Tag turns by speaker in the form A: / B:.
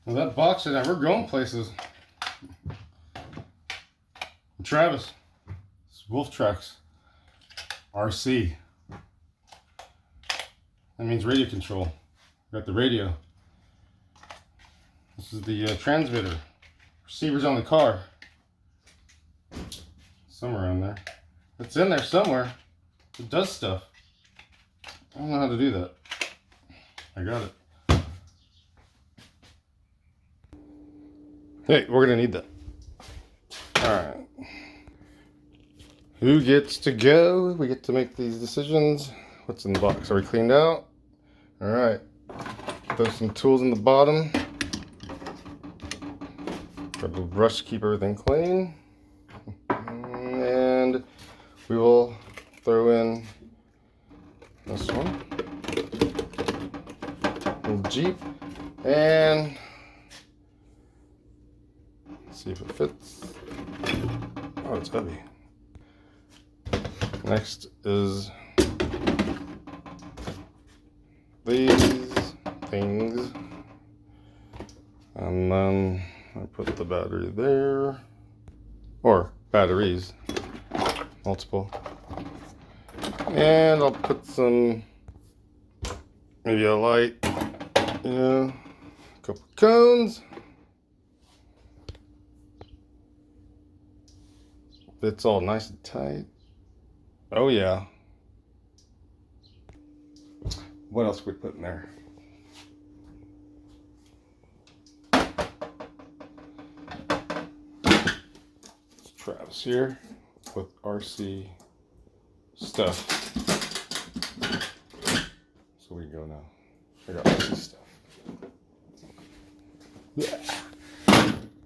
A: Well, that box tonight, we're going places. Travis, it's Wolf Tracks RC. That means radio control. We got the radio. This is the transmitter. Receiver's on the car. Somewhere on there. It's in there somewhere. It does stuff. I don't know how to do that. I got it. Hey, we're gonna need that. Alright. Who gets to go? We get to make these decisions. What's in the box? Are we cleaned out? Alright. Throw some tools in the bottom. Grab a brush to keep everything clean. And we will throw in this one. Little Jeep. And let's see if it fits. Oh, it's heavy. Next is these things. And then I put the battery there. Or batteries. Multiple. And I'll put some, maybe a light. Yeah. A couple cones. It's all nice and tight. Oh yeah. What else we put in there? It's Travis here with RC stuff. So we go now. I got RC stuff. Yeah.